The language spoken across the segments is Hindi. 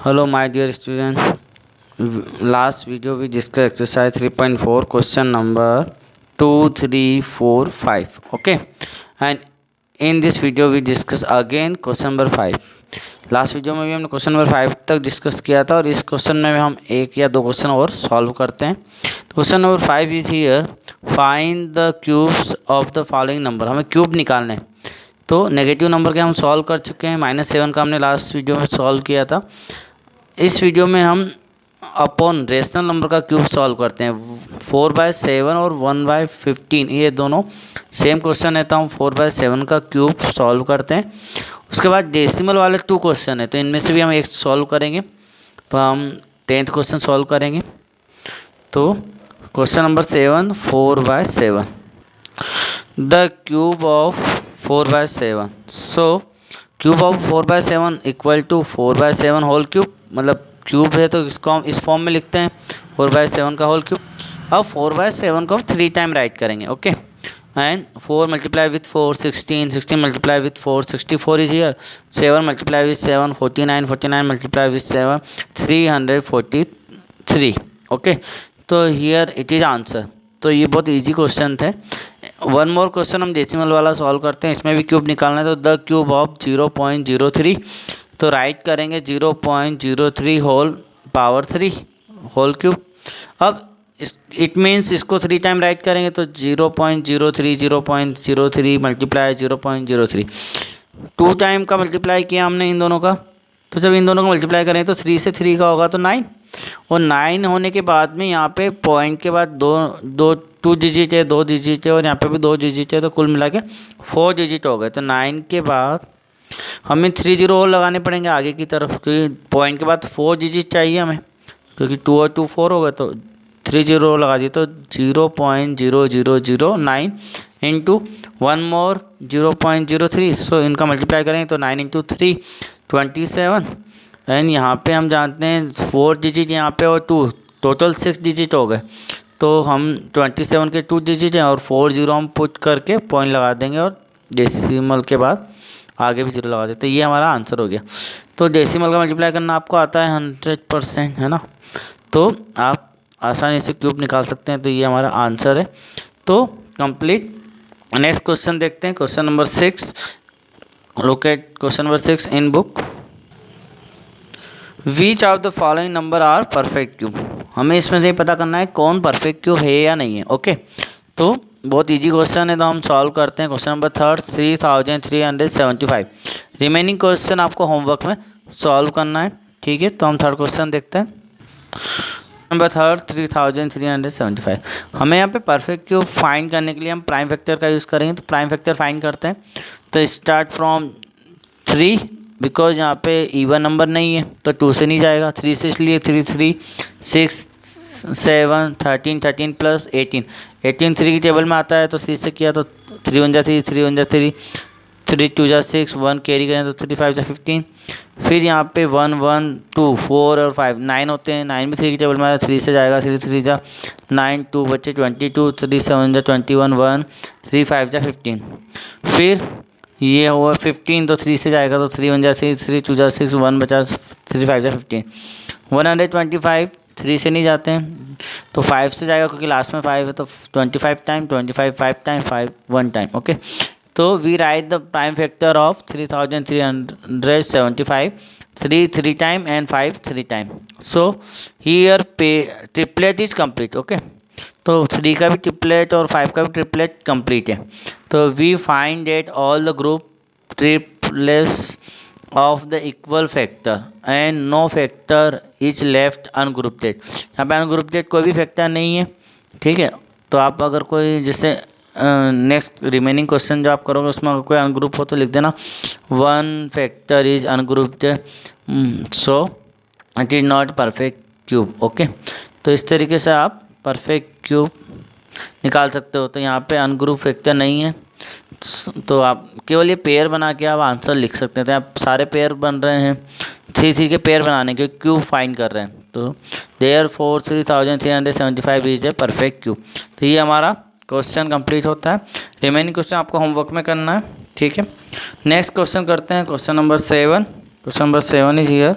Hello my dear student. Last video we discussed exercise 3.4 question number 2, 3, 4, 5. Okay, and in this video we discuss again question number 5. Last video में भी हमने क्वेश्चन नंबर 5 तक डिस्कस किया था और इस क्वेश्चन में हम एक या दो क्वेश्चन और सॉल्व करते हैं। तो question number 5 is here, find the cubes of the following number. हमें क्यूब निकालने हैं। तो नेगेटिव नंबर के हम सॉल्व कर चुके हैं। -7 का हमने लास्ट वीडियो में सॉल्व किया था। इस वीडियो में हम अपॉन रेशनल नंबर का क्यूब सॉल्व करते हैं। 4/7 और 1/15 ये दोनों सेम क्वेश्चन है, तो हम 4/7 का क्यूब सॉल्व करते हैं। उसके बाद डेसिमल वाले 2 क्वेश्चन है, तो इनमें से भी हम एक सॉल्व करेंगे। तो हम 10th क्वेश्चन सॉल्व करेंगे। तो question number 7, 4/7 the cube of 4/7। So cube of 4/7 equal to 4/7 whole cube, मतलब क्यूब है तो इसको हम इस फॉर्म में लिखते हैं 4/7 का होल क्यूब। अब 4/7 को हम 3 टाइम राइट करेंगे। Okay, and 4 multiply with 4 16, 16 multiply with 4 64 is here, 7 multiply with 7 49, 49 multiply with 7 343। Okay, तो हियर इट इज आंसर। तो ये बहुत इजी क्वेश्चन थे। वन मोर क्वेश्चन हम डेसिमल वाला सॉल्व करते हैं। इसमें भी क्यूब निकालना है। तो द क्यूब ऑफ 0.03, तो राइट करेंगे 0.03 होल पावर 3 होल क्यूब। अब इट मीन्स इसको 3 टाइम राइट करेंगे तो 0.03 0.03 मल्टीप्लाई 0.03, 2 टाइम का मल्टीप्लाई किया हमने इन दोनों का। तो जब इन दोनों का मल्टीप्लाई करें तो 3 से 3 का होगा तो 9, और 9 होने के बाद में यहाँ पे पॉइंट के बाद 2 डिजिट है, 2 डिजिट है, और यहाँ पे भी 2 डिजिट है, तो कुल मिला के 4 डिजिट हो गए। तो 9 के बाद हमें 3 0 और लगाने पड़ेंगे आगे की तरफ, क्योंकि पॉइंट के बाद 4 डिजिट चाहिए हमें, क्योंकि 2 और 2 4 हो गए। तो 3 0 लगा दिए तो 0.0009 इंटू 1 मोर 0.03। सो इनका मल्टीप्लाई करेंगे तो 9 इंटू 3 27, एंड यहाँ पे हम जानते हैं 4 डिजिट यहाँ पे और 2, टोटल 6 डिजिट हो गए। तो हम 27 के 2 डिजिट हैं और 4 0 हम पुट करके पॉइंट लगा देंगे, और डेसिमल के बाद आगे भी 0 लगा देते। ये हमारा आंसर हो गया। तो डेसिमल का मल्टीप्लाई करना आपको आता है 100%, है ना, तो आप आसानी से क्यूब निकाल सकते हैं। तो ये हमारा आंसर है। तो कंप्लीट। नेक्स्ट क्वेश्चन देखते हैं, question number 6। Look at question number 6 in book. Which of the following number are perfect cube. हमें इसमें से पता करना है कौन परफेक्ट क्यूब है या नहीं है। ओके, तो बहुत इजी क्वेश्चन है, तो हम सॉल्व करते हैं। Question number 3 3375। रिमेनिंग क्वेश्चन आपको होमवर्क में सॉल्व करना है। ठीक है, तो हम थर्ड क्वेश्चन देखते हैं। नंबर 3 3375। हमें यहाँ पे परफेक्ट क्यूब फाइंड करने के लिए हम प्राइम फैक्टर का यूज़ करेंगे। तो प्राइम फैक्टर फाइंड करते हैं। तो स्टार्ट फ्रॉम 3, बिकॉज यहाँ पे इवन नंबर नहीं है तो 2 से नहीं जाएगा। 3 से इसलिए 3 3 6 7 13 13 प्लस 18 3 की टेबल में आता है। तो 3 से किया तो 3 1 जा 3 3 1 जा 3 3 2 जा 6 1 कैरी करें तो 3 5 जा 15। फिर यहाँ पे 1 1 2 4 और 5 9 होते हैं। 9 भी 3 की टेबल में आता है, 3 से जाएगा। 3 3 जा 9 2 बच्चे 22 3 7 जा 21 1 3 5 जा 15। फिर ये हुआ 15, तो 3 से जाएगा तो 3 1 जा 3 3 2 जा 6 1 बचा 3 5 जा 15। 125 3 से नहीं जाते हैं तो 5 से जाएगा, क्योंकि लास्ट में 5 है। तो 25 टाइम 25 5 टाइम 5 1 टाइम। ओके, तो we write the prime factor of 3375, 3 3 time and 5 3 time. So here triplet is complete. Okay, तो 3 का भी ट्रिपलेट और 5 का भी ट्रिपलेट कंप्लीट है। तो we find that all the group triplets of the equal factor and no factor is left ungrouped. यहाँ पे अनग्रुप्टेड कोई भी फैक्टर नहीं है। ठीक है, तो आप अगर कोई जैसे नेक्स्ट रिमेनिंग क्वेश्चन जो आप करोगे उसमें अगर कोई अनग्रुप हो तो लिख देना 1 factor is ungrouped, so it is not perfect cube. Okay, तो इस तरीके से आप परफेक्ट क्यूब निकाल सकते हो। तो यहाँ पे अनग्रुप फैक्टर नहीं है, तो आप केवल ये पेयर बना के आप आंसर लिख सकते हैं। तो आप सारे पेयर बन रहे हैं, 3 3 के पेयर बनाने के क्यूब फाइंड कर रहे हैं। तो therefore 3375 is a perfect cube. तो ये हमारा क्वेश्चन कंप्लीट होता है। रिमेनिंग क्वेश्चन आपको होमवर्क में करना है। ठीक है, नेक्स्ट क्वेश्चन करते हैं, question number 7। Question number 7 is here,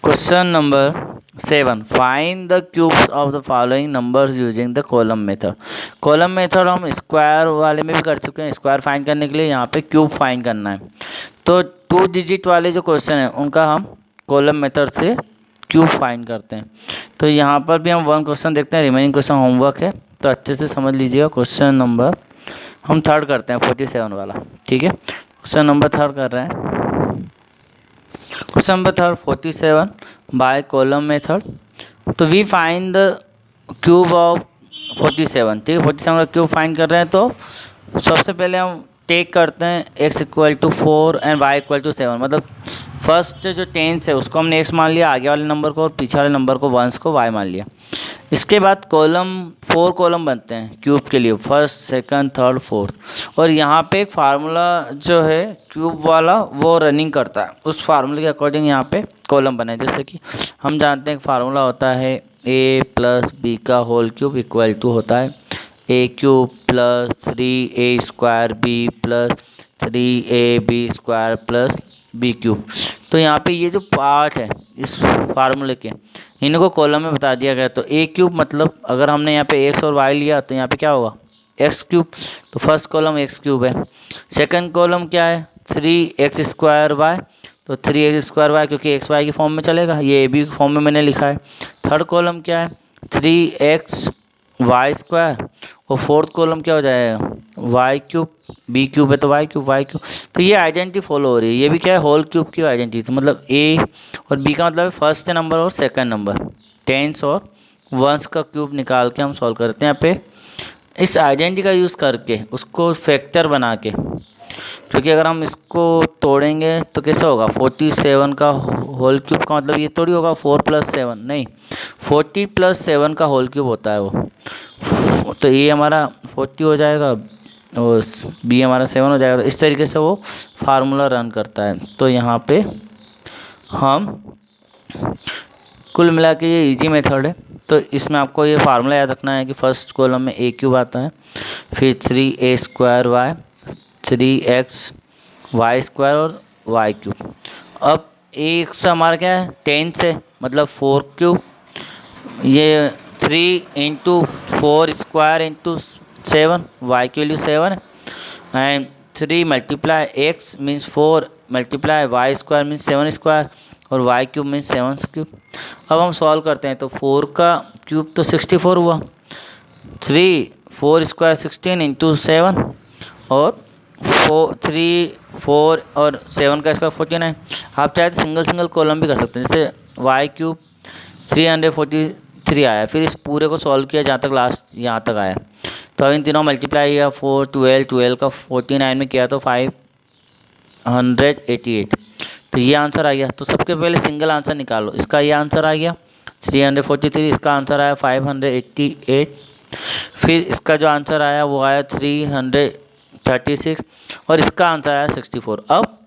question number 7, find the cubes of the following numbers using the column method. Column method हम स्क्वायर वाले में भी कर चुके हैं। स्क्वायर फाइंड करने के लिए यहाँ पे क्यूब फाइंड करना है। तो 2 डिजिट वाले जो क्वेश्चन हैं उनका हम कॉलम मेथड से क्यूब फाइंड करते हैं। तो यहाँ पर भी हम 1 क्वेश्चन देखते हैं, रिमेनिंग क्वेश्चन होमवर्क है, तो अच्छे से समझ लीजिएगा। क्वेश्चन नंबर हम 3rd करते हैं, 47 वाला, ठीक है। क्वेश्चन नंबर 3rd कर रहे हैं। Question number 3rd 47 by column method. तो we find the cube of 47, ठीक है। 47 का क्यूब फाइंड कर रहे हैं। तो सबसे पहले हम टेक करते हैं x = 4 एंड y = 7। मतलब फर्स्ट जो टेंस है उसको हमने x मान लिया, आगे वाले नंबर को, और पीछे वाले नंबर को, वंस को y मान लिया। इसके बाद कॉलम 4 कॉलम बनते हैं क्यूब के लिए, 1st, 2nd, 3rd, 4th। और यहाँ पे एक फार्मूला जो है क्यूब वाला वो रनिंग करता है, उस फार्मूले के अकॉर्डिंग यहाँ पे कॉलम बने। जैसे कि हम जानते हैं फार्मूला होता है a + b का होल क्यूब इक्वल टू होता है a³ + 3a² b + 3ab² + b³। तो यहाँ पे ये जो पार्ट है इस फार्मूले के, इनको कॉलम में बता दिया गया। तो a³ मतलब अगर हमने यहाँ पे x और y लिया तो यहाँ पे क्या होगा x³। तो फर्स्ट कॉलम x³ है। सेकंड कॉलम क्या है 3x² y, तो 3x² y क्योंकि x y की फॉर्म में चलेगा, ये a b की फॉर्म में मैंने लिखा है। थर्ड कॉलम क्या है 3xy², और फोर्थ कॉलम क्या हो जाएगा y³ b³ है तो y³। तो ये आइडेंटिटी फॉलो हो रही है। ये भी क्या है होल क्यूब की आइडेंटिटी। मतलब a और b का मतलब है फर्स्ट नंबर और सेकंड नंबर, टेंस और वंस का क्यूब निकाल के हम सॉल्व करते हैं। यहाँ पे इस आइडेंटिटी का यूज़ करके उसको फैक्टर बना के, क्योंकि अगर हम इसको तोड़ेंगे तो कैसे होगा 47 का होल क्यूब का मतलब ये थोड़ी होगा 4 + 7, नहीं 40 + 7 का होल क्यूब होता है वो। तो ये हमारा 40 हो जाएगा और बी हमारा 7 हो जाएगा। तो इस तरीके से वो फार्मूला रन करता है। तो यहाँ पे हम कुल मिला के ये इजी मेथड है। तो इसमें आपको ये फार्मूला याद रखना है कि फर्स्ट कॉलम में a³ आता है, फिर 3a² y, 3xy² और y³। अब x हमारा क्या है 10 से मतलब 4³, ये 3 × 4² × 7, y की वैल्यू 7 है, and 3 × x means 4 × y² means 7², और y³ मीन्स 7³। अब हम सॉल्व करते हैं। तो 4 का क्यूब तो 64 हुआ, 4² 16 × 7, और 4 और 7 का स्क्वायर 49। आप चाहे तो सिंगल कॉलम भी कर सकते हैं। जैसे y³ 343 आया, फिर इस पूरे को सॉल्व किया जहाँ तक लास्ट यहाँ तक आया। तो अब इन तीनों मल्टीप्लाई किया, 4 12 का 49 में किया तो 588। तो ये आंसर आ गया। तो सबके पहले सिंगल आंसर निकालो। इसका ये आंसर आ गया 343, इसका आंसर आया 588। फिर इसका जो आंसर आया वो आया 336, और इसका आंसर आया 64। अब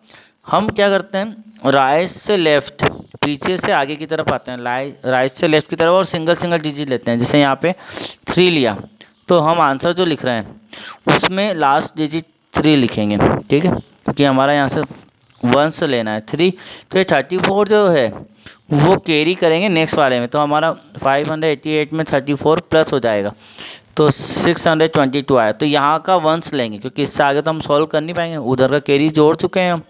हम क्या करते हैं राइट से लेफ्ट, पीछे से आगे की तरफ आते हैं, राइट से लेफ्ट की तरफ, और सिंगल डिजिट लेते हैं। जैसे यहाँ पे 3 लिया तो हम आंसर जो लिख रहे हैं उसमें लास्ट डिजिट 3 लिखेंगे, ठीक है, क्योंकि हमारा यहाँ से 1 से लेना है 3। तो ये 34 जो है वो कैरी करेंगे नेक्स्ट वाले में। तो हमारा 588 में 34 प्लस हो जाएगा, तो 622 आया। तो यहाँ का 1 लेंगे क्योंकि इससे आगे तो हम सॉल्व कर नहीं पाएंगे, उधर का कैरी जोड़ चुके हैं हम।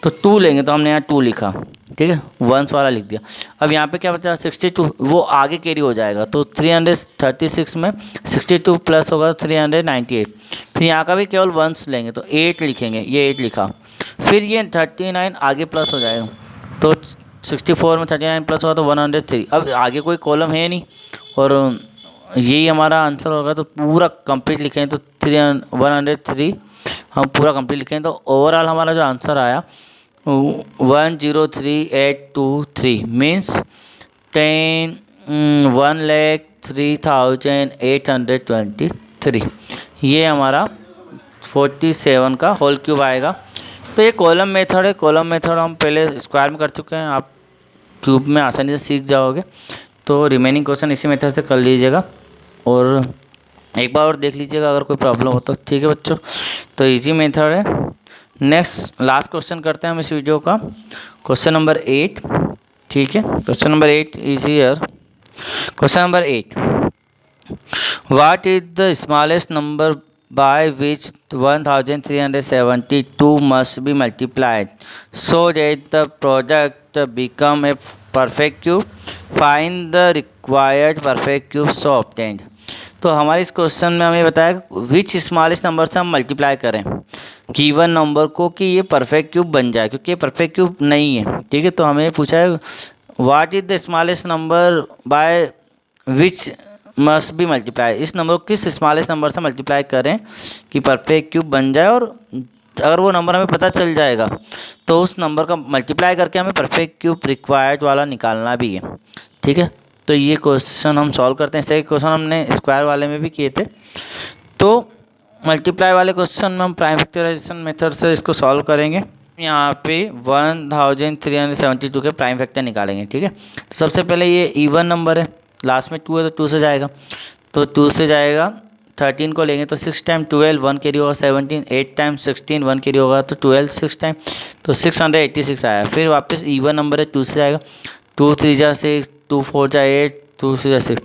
तो 2 लेंगे, तो हमने यहाँ 2 लिखा, ठीक है, 1 वाला लिख दिया। अब यहाँ पे क्या बचा 62, वो आगे कैरी हो जाएगा। तो 336 में 62 प्लस होगा 398। फिर यहाँ का भी केवल 1 लेंगे, तो 8 लिखेंगे, ये 8 लिखा। फिर ये 39 आगे प्लस हो जाएगा, तो 64 में 39 प्लस होगा तो 103। अब आगे कोई कॉलम है नहीं और यही हमारा आंसर होगा। तो पूरा कंप्लीट लिखें तो 103 हम पूरा कंप्लीट लिखें तो ओवरऑल हमारा जो आंसर आया 103,823 मीन्स 1,03,823। ये हमारा 47 का होल क्यूब आएगा। तो ये कॉलम मेथड है। कॉलम मेथड हम पहले स्क्वायर में कर चुके हैं, आप क्यूब में आसानी से सीख जाओगे। तो रिमेनिंग क्वेश्चन इसी मेथड से कर लीजिएगा और एक बार और देख लीजिएगा अगर कोई प्रॉब्लम हो तो, ठीक है बच्चों। तो इजी मेथड है। नेक्स्ट लास्ट क्वेश्चन करते हैं हम इस वीडियो का, क्वेश्चन नंबर 8, ठीक है। Question number 8 is here. Question number 8, what is the smallest number by which 1372 must be multiplied so that the product become a perfect cube? Find the required perfect cube so obtained. तो हमारे इस क्वेश्चन में हमें बताया विच स्मॉलेस्ट नंबर से हम मल्टीप्लाई करें गिवन नंबर को कि ये परफेक्ट क्यूब बन जाए, क्योंकि ये परफेक्ट क्यूब नहीं है। ठीक है, तो हमें पूछा है what is the smallest number by which must be multiply, इस नंबर को किस स्मॉलेस्ट नंबर से मल्टीप्लाई करें कि परफेक्ट क्यूब बन जाए, और अगर वो नंबर हमें पता चल जाएगा तो उस नंबर का मल्टीप्लाई करके हमें परफेक्ट क्यूब रिक्वायर्ड वाला निकालना भी है। ठीक है, तो ये क्वेश्चन हम सॉल्व करते हैं। ऐसे क्वेश्चन हमने स्क्वायर वाले में भी किए थे। तो मल्टीप्लाई वाले क्वेश्चन में हम प्राइम फैक्टराइजेशन मेथड से इसको सॉल्व करेंगे। यहाँ पे 1372 के प्राइम फैक्टर निकालेंगे। ठीक है, तो सबसे पहले ये इवन नंबर है, लास्ट में 2 है तो 2 से जाएगा, तो 2 से जाएगा। 13 को लेंगे तो 6 टाइम 12 1 कैरी होगा 17, 8 टाइम 16 1 कैरी होगा तो 12 6 टाइम, तो 686 आया। फिर वापस इवन नंबर है, 2 से जाएगा, 2 3 जा 6, 2 4 जा 8, 2 6 जा 6।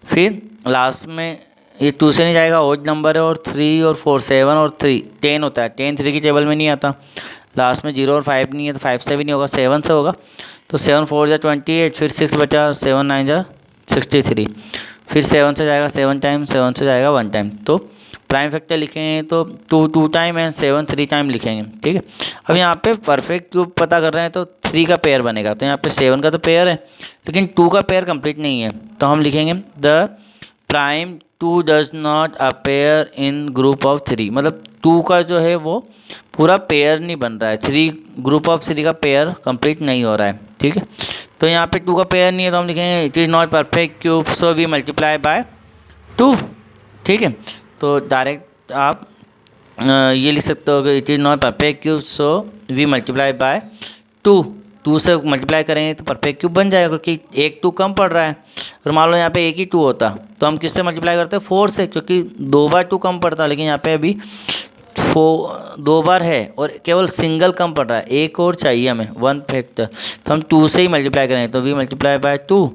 फिर लास्ट में ये 2 से नहीं जाएगा, ओड नंबर है, और 3 और 4 7 और 3 10 होता है। 10 3 की टेबल में नहीं आता। लास्ट में 0 और 5 नहीं है, तो 5 से भी नहीं होगा, 7 से होगा। तो 7 4 जा 28, फिर 6 बचा, 7 9 जा 63, फिर 7 से जाएगा 7 टाइम, 7 से जाएगा 1 टाइम। तो प्राइम फैक्टर लिखेंगे तो 2 2 टाइम एंड 7 3 टाइम लिखेंगे। ठीक है, अब यहाँ पे परफेक्ट क्यूब पता कर रहे हैं तो 3 का पेयर बनेगा, तो यहाँ पे 7 का तो पेयर है लेकिन 2 का पेयर कंप्लीट नहीं है, तो हम लिखेंगे the prime 2 does not appear in group of 3, मतलब 2 का जो है वो पूरा पेयर नहीं बन रहा है, 3 ग्रुप ऑफ 3 का पेयर कंप्लीट नहीं हो रहा है। ठीक है, तो यहाँ पे 2 का पेयर नहीं है तो हम लिखेंगे it is not perfect cube so we multiply by 2। ठीक है, तो डायरेक्ट आप ये लिख सकते हो कि it is not perfect cube so we multiply by 2। 2 से मल्टीप्लाई करेंगे तो परफेक्ट क्यूब बन जाएगा, क्योंकि एक 2 कम पड़ रहा है। और मान लो यहाँ पे एक ही 2 होता तो हम किससे मल्टीप्लाई करते हैं, 4 से, क्योंकि 2 बार 2 कम पड़ता, लेकिन यहाँ पे अभी 2 बार है और केवल सिंगल कम पड़ रहा है, एक और चाहिए हमें 1 फैक्टर, तो हम 2 से ही मल्टीप्लाई करेंगे, तो we multiply by 2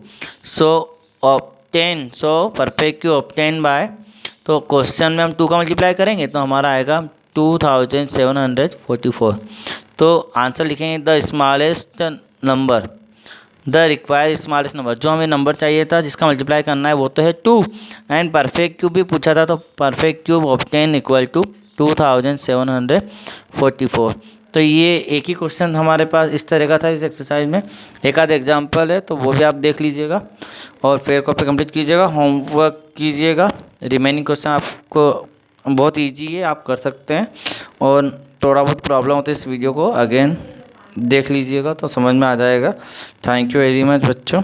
so obtain, so perfect cube obtain by, तो क्वेश्चन में हम 2 का मल्टीप्लाई करेंगे तो हमारा आएगा 2744। तो आंसर लिखेंगे the smallest number, the required smallest number, जो हमें नंबर चाहिए था जिसका मल्टीप्लाई करना है वो तो है 2, एंड परफेक्ट क्यूब भी पूछा था, तो perfect cube obtain equal to 2744। तो ये एक ही क्वेश्चन हमारे पास इस तरह का था इस एक्सरसाइज में। एक आध एग्जाम्पल है तो वो भी आप देख लीजिएगा और फेयर कॉपी कंप्लीट कीजिएगा, होमवर्क कीजिएगा। रिमेनिंग क्वेश्चन आपको बहुत इजी है, आप कर सकते हैं, और थोड़ा बहुत प्रॉब्लम होता है इस वीडियो को अगेन देख लीजिएगा तो समझ में आ जाएगा। थैंक यू वेरी मच बच्चों।